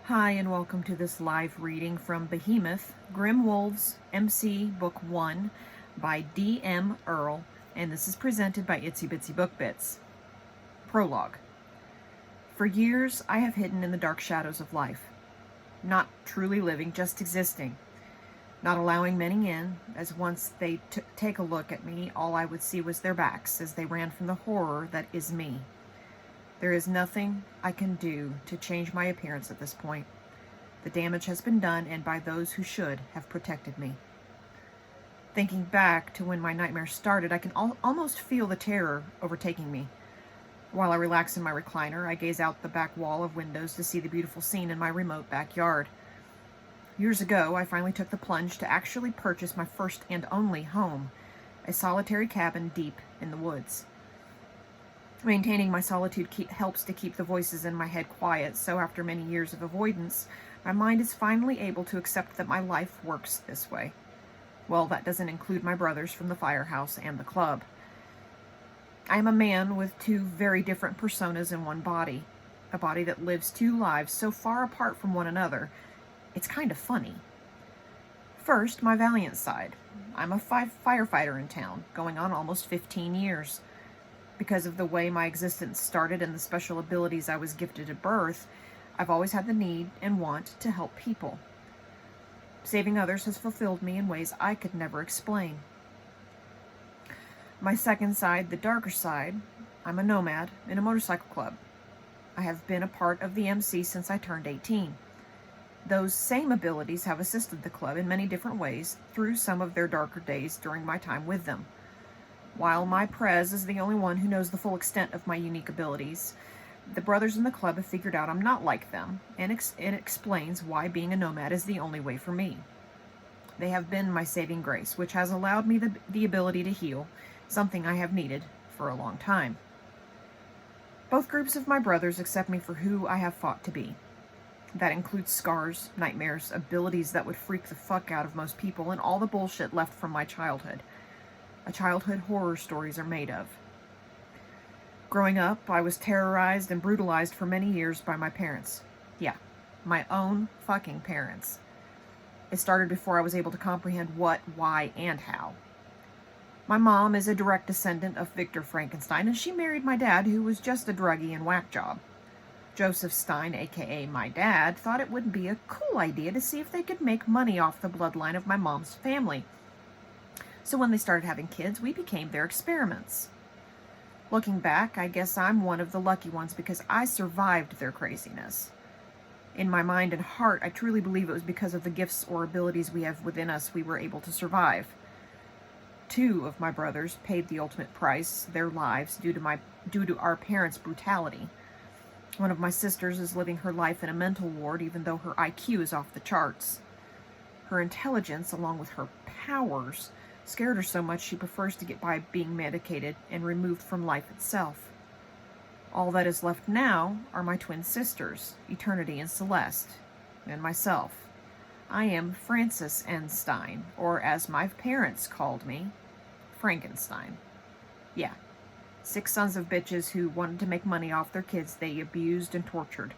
Hi, and welcome to this live reading from Behemoth, Grimm Wolves, MC Book 1 by D.M. Earl, and this is presented by Itsy Bitsy Book Bits. Prologue. For years, I have hidden in the dark shadows of life, not truly living, just existing, not allowing many in, as once they take a look at me, all I would see was their backs as they ran from the horror that is me. There is nothing I can do to change my appearance at this point. The damage has been done, and by those who should have protected me. Thinking back to when my nightmares started, I can almost feel the terror overtaking me. While I relax in my recliner, I gaze out the back wall of windows to see the beautiful scene in my remote backyard. Years ago, I finally took the plunge to actually purchase my first and only home, a solitary cabin deep in the woods. Maintaining my solitude helps to keep the voices in my head quiet, so after many years of avoidance, my mind is finally able to accept that my life works this way. Well, that doesn't include my brothers from the firehouse and the club. I am a man with two very different personas in one body, a body that lives two lives so far apart from one another, it's kind of funny. First, my valiant side. I'm a firefighter in town, going on almost 15 years. Because of the way my existence started and the special abilities I was gifted at birth, I've always had the need and want to help people. Saving others has fulfilled me in ways I could never explain. My second side, the darker side, I'm a nomad in a motorcycle club. I have been a part of the MC since I turned 18. Those same abilities have assisted the club in many different ways through some of their darker days during my time with them. While my prez is the only one who knows the full extent of my unique abilities, the brothers in the club have figured out I'm not like them, and it explains why being a nomad is the only way for me. They have been my saving grace, which has allowed me the ability to heal, something I have needed for a long time. Both groups of my brothers accept me for who I have fought to be. That includes scars, nightmares, abilities that would freak the fuck out of most people, and all the bullshit left from my childhood. A childhood horror stories are made of. Growing up, I was terrorized and brutalized for many years by my parents. Yeah, my own fucking parents. It started before I was able to comprehend what, why, and how. My mom is a direct descendant of Victor Frankenstein, and she married my dad, who was just a druggie and whack job. Joseph Stein, aka my dad, thought it would be a cool idea to see if they could make money off the bloodline of my mom's family. So when they started having kids, we became their experiments. Looking back, I guess I'm one of the lucky ones because I survived their craziness. In my mind and heart, I truly believe it was because of the gifts or abilities we have within us we were able to survive. Two of my brothers paid the ultimate price, their lives, due to our parents' brutality. One of my sisters is living her life in a mental ward even though her IQ is off the charts. Her intelligence, along with her powers, scared her so much she prefers to get by being medicated and removed from life itself. All that is left now are my twin sisters, Eternity and Celeste, and myself. I am Francis N. Stein, or as my parents called me, Frankenstein. Yeah, 6 sons of bitches who wanted to make money off their kids they abused and tortured.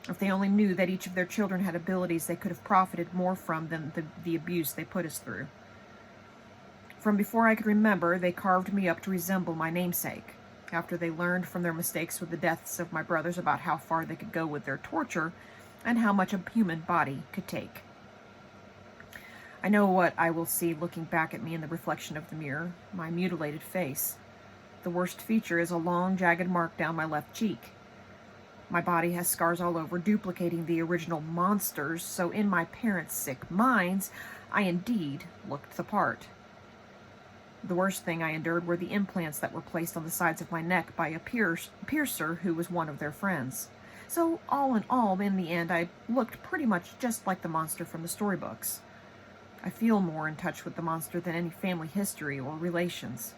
If they only knew that each of their children had abilities they could have profited more from than the abuse they put us through. From before I could remember, they carved me up to resemble my namesake. After they learned from their mistakes with the deaths of my brothers about how far they could go with their torture and how much a human body could take. I know what I will see looking back at me in the reflection of the mirror, my mutilated face. The worst feature is a long, jagged mark down my left cheek. My body has scars all over, duplicating the original monsters, so in my parents' sick minds, I indeed looked the part. The worst thing I endured were the implants that were placed on the sides of my neck by a piercer who was one of their friends. So all in all, in the end, I looked pretty much just like the monster from the storybooks. I feel more in touch with the monster than any family history or relations.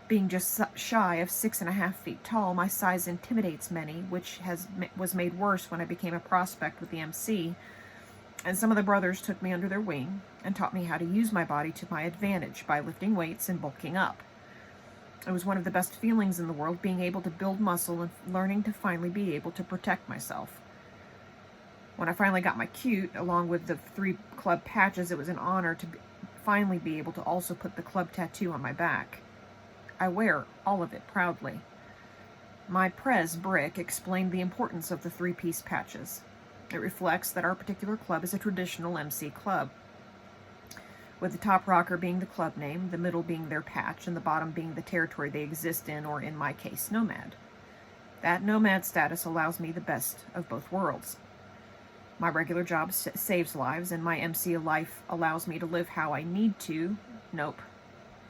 Being just shy of 6.5 feet tall, my size intimidates many, which was made worse when I became a prospect with the MC, and some of the brothers took me under their wing and taught me how to use my body to my advantage by lifting weights and bulking up. It was one of the best feelings in the world, being able to build muscle and learning to finally be able to protect myself. When I finally got my cute, along with the 3 club patches, it was an honor to finally be able to also put the club tattoo on my back. I wear all of it proudly. My Prez brick explained the importance of the 3-piece patches. It reflects that our particular club is a traditional MC club, with the top rocker being the club name, the middle being their patch, and the bottom being the territory they exist in, or in my case, nomad. That nomad status allows me the best of both worlds. My regular job saves lives, and my MC life allows me to live how I need to,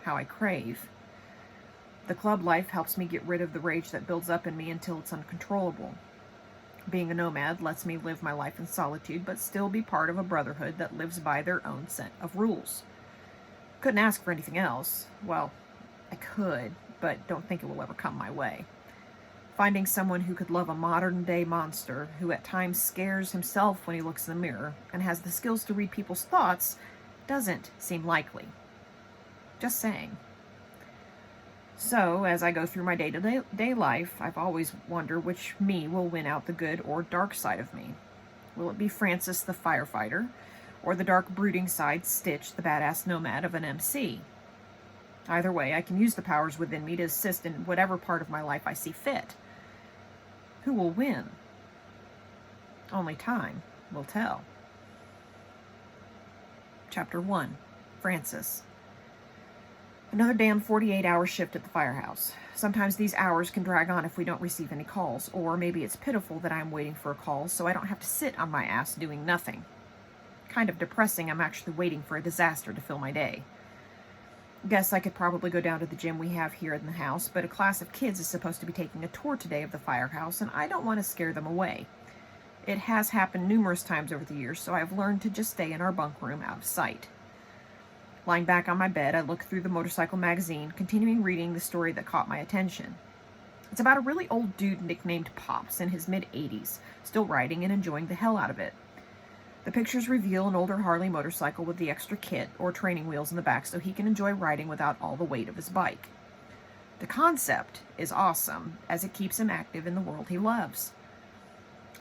how I crave. The club life helps me get rid of the rage that builds up in me until it's uncontrollable. Being a nomad lets me live my life in solitude, but still be part of a brotherhood that lives by their own set of rules. Couldn't ask for anything else. Well, I could, but don't think it will ever come my way. Finding someone who could love a modern-day monster who at times scares himself when he looks in the mirror and has the skills to read people's thoughts doesn't seem likely. Just saying. So, as I go through my day-to-day life, I've always wondered which me will win out the good or dark side of me. Will it be Francis the firefighter, or the dark brooding side Stitch, the badass nomad of an MC? Either way, I can use the powers within me to assist in whatever part of my life I see fit. Who will win? Only time will tell. Chapter 1. Francis. Another damn 48-hour shift at the firehouse. Sometimes these hours can drag on if we don't receive any calls, or maybe it's pitiful that I'm waiting for a call so I don't have to sit on my ass doing nothing. Kind of depressing I'm actually waiting for a disaster to fill my day. Guess I could probably go down to the gym we have here in the house, but a class of kids is supposed to be taking a tour today of the firehouse, and I don't want to scare them away. It has happened numerous times over the years, so I've learned to just stay in our bunk room out of sight. Lying back on my bed, I look through the motorcycle magazine, continuing reading the story that caught my attention. It's about a really old dude nicknamed Pops in his mid-80s, still riding and enjoying the hell out of it. The pictures reveal an older Harley motorcycle with the extra kit or training wheels in the back so he can enjoy riding without all the weight of his bike. The concept is awesome, as it keeps him active in the world he loves.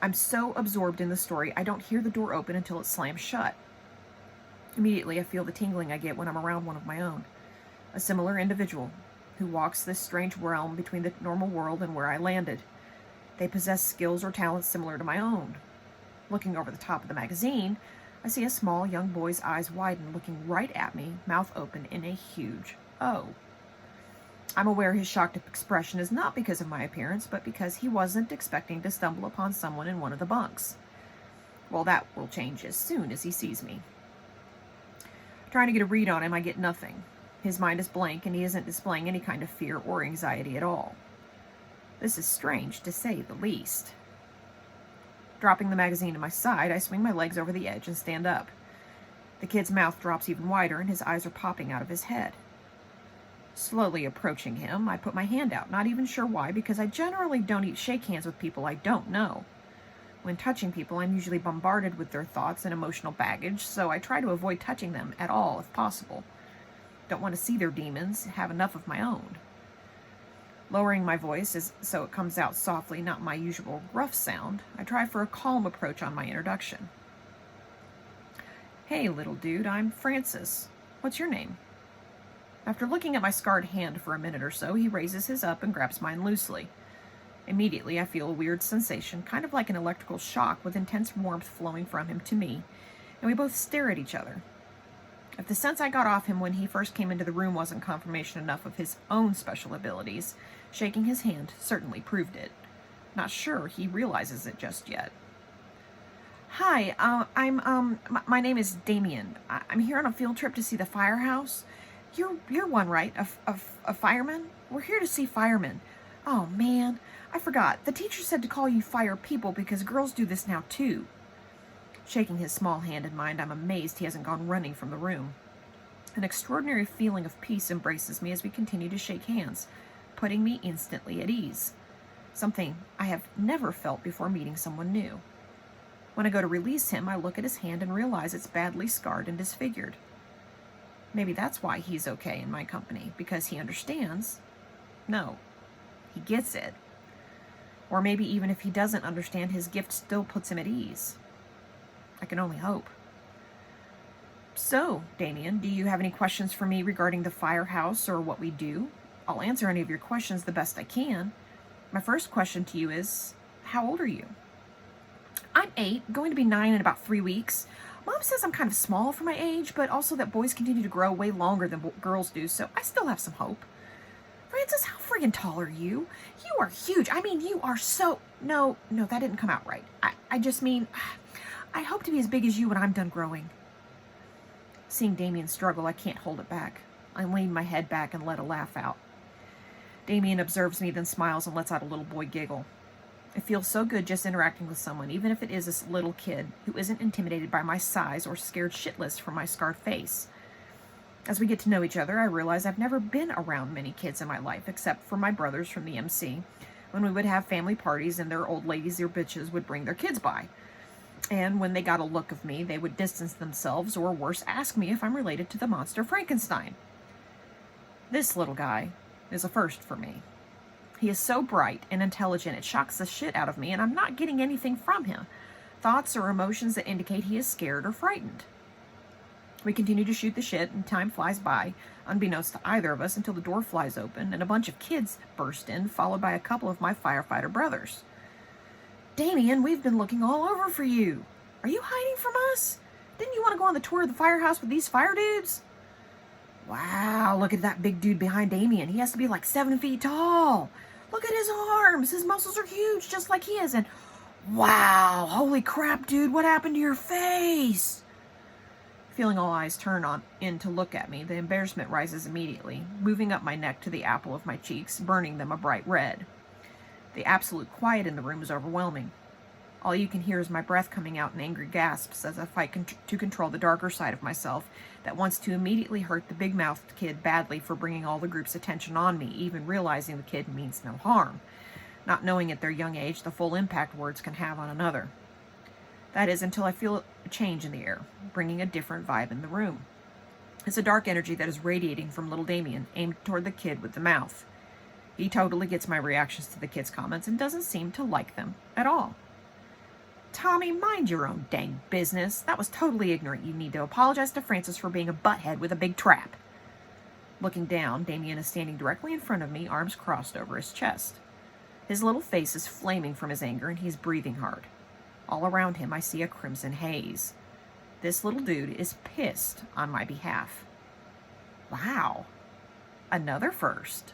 I'm so absorbed in the story, I don't hear the door open until it slams shut. Immediately, I feel the tingling I get when I'm around one of my own. A similar individual who walks this strange realm between the normal world and where I landed. They possess skills or talents similar to my own. Looking over the top of the magazine, I see a small young boy's eyes widen, looking right at me, mouth open in a huge O. I'm aware his shocked expression is not because of my appearance, but because he wasn't expecting to stumble upon someone in one of the bunks. Well, that will change as soon as he sees me. Trying to get a read on him, I get nothing. His mind is blank, and he isn't displaying any kind of fear or anxiety at all. This is strange, to say the least. Dropping the magazine to my side, I swing my legs over the edge and stand up. The kid's mouth drops even wider, and his eyes are popping out of his head. Slowly approaching him, I put my hand out, not even sure why, because I generally don't shake hands with people I don't know. When touching people, I'm usually bombarded with their thoughts and emotional baggage, so I try to avoid touching them at all if possible. Don't want to see their demons, have enough of my own. Lowering my voice so it comes out softly, not my usual gruff sound, I try for a calm approach on my introduction. Hey, little dude, I'm Francis. What's your name? After looking at my scarred hand for a minute or so, he raises his up and grabs mine loosely. Immediately, I feel a weird sensation, kind of like an electrical shock with intense warmth flowing from him to me, and we both stare at each other. If the sense I got off him when he first came into the room wasn't confirmation enough of his own special abilities, shaking his hand certainly proved it. Not sure he realizes it just yet. Hi, my name is Damien. I'm here on a field trip to see the firehouse. You're one, right? A fireman? We're here to see firemen. Oh, man, I forgot. The teacher said to call you fire people because girls do this now, too. Shaking his small hand in mine, I'm amazed he hasn't gone running from the room. An extraordinary feeling of peace embraces me as we continue to shake hands, putting me instantly at ease. Something I have never felt before meeting someone new. When I go to release him, I look at his hand and realize it's badly scarred and disfigured. Maybe that's why he's okay in my company, because he understands. No, he gets it. Or maybe even if he doesn't understand, his gift still puts him at ease. I can only hope. So, Damien, do you have any questions for me regarding the firehouse or what we do? I'll answer any of your questions the best I can. My first question to you is, how old are you? I'm 8, going to be 9 in about 3 weeks. Mom says I'm kind of small for my age, but also that boys continue to grow way longer than girls do, so I still have some hope. Francis, how friggin' tall are you? You are huge. I mean, you are so... No, that didn't come out right. I just mean, I hope to be as big as you when I'm done growing. Seeing Damien struggle, I can't hold it back. I lean my head back and let a laugh out. Damien observes me, then smiles and lets out a little boy giggle. It feels so good just interacting with someone, even if it is a little kid who isn't intimidated by my size or scared shitless from my scarred face. As we get to know each other, I realize I've never been around many kids in my life, except for my brothers from the MC, when we would have family parties and their old ladies or bitches would bring their kids by. And when they got a look of me, they would distance themselves, or worse, ask me if I'm related to the monster Frankenstein. This little guy is a first for me. He is so bright and intelligent, it shocks the shit out of me, and I'm not getting anything from him. Thoughts or emotions that indicate he is scared or frightened. We continue to shoot the shit, and time flies by, unbeknownst to either of us, until the door flies open, and a bunch of kids burst in, followed by a couple of my firefighter brothers. Damien, we've been looking all over for you. Are you hiding from us? Didn't you want to go on the tour of the firehouse with these fire dudes? Wow, look at that big dude behind Damien. He has to be like 7 feet tall. Look at his arms. His muscles are huge, just like his. And wow, holy crap, dude, what happened to your face? Feeling all eyes turn in to look at me, the embarrassment rises immediately, moving up my neck to the apple of my cheeks, burning them a bright red. The absolute quiet in the room is overwhelming. All you can hear is my breath coming out in angry gasps as I fight to control the darker side of myself that wants to immediately hurt the big-mouthed kid badly for bringing all the group's attention on me, even realizing the kid means no harm, not knowing at their young age the full impact words can have on another. That is, until I feel a change in the air, bringing a different vibe in the room. It's a dark energy that is radiating from little Damien, aimed toward the kid with the mouth. He totally gets my reactions to the kid's comments and doesn't seem to like them at all. Tommy, mind your own dang business. That was totally ignorant. You need to apologize to Francis for being a butthead with a big trap. Looking down, Damien is standing directly in front of me, arms crossed over his chest. His little face is flaming from his anger and he's breathing hard. All around him, I see a crimson haze. This little dude is pissed on my behalf. Wow. Another first.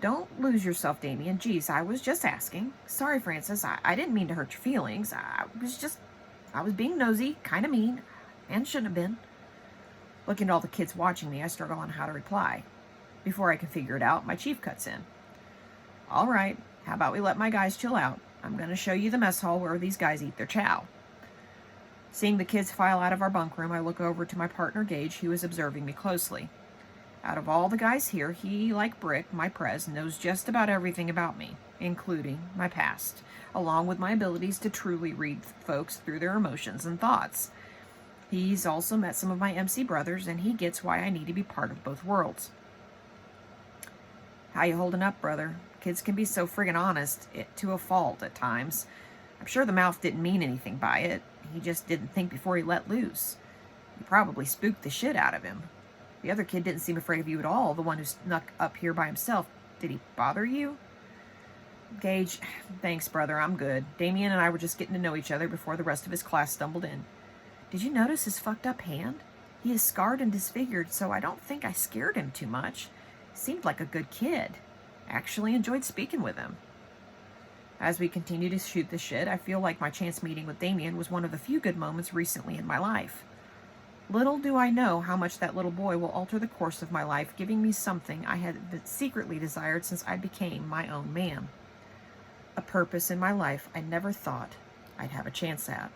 Don't lose yourself, Damien. Geez, I was just asking. Sorry, Francis. I didn't mean to hurt your feelings. I was being nosy, kind of mean, and shouldn't have been. Looking at all the kids watching me, I struggle on how to reply. Before I can figure it out, my chief cuts in. All right, how about we let my guys chill out? I'm going to show you the mess hall where these guys eat their chow. Seeing the kids file out of our bunk room, I look over to my partner, Gage, who is observing me closely. Out of all the guys here, he, like Brick, my prez, knows just about everything about me, including my past, along with my abilities to truly read folks through their emotions and thoughts. He's also met some of my MC brothers, and he gets why I need to be part of both worlds. How you holding up, brother? Kids can be so friggin' honest, to a fault at times. I'm sure the mouth didn't mean anything by it. He just didn't think before he let loose. You probably spooked the shit out of him. The other kid didn't seem afraid of you at all, the one who snuck up here by himself. Did he bother you? Gage, thanks, brother, I'm good. Damien and I were just getting to know each other before the rest of his class stumbled in. Did you notice his fucked up hand? He is scarred and disfigured, so I don't think I scared him too much. Seemed like a good kid. Actually enjoyed speaking with him. As we continue to shoot the shit, I feel like my chance meeting with Damien was one of the few good moments recently in my life. Little do I know how much that little boy will alter the course of my life, giving me something I had secretly desired since I became my own man. A purpose in my life I never thought I'd have a chance at.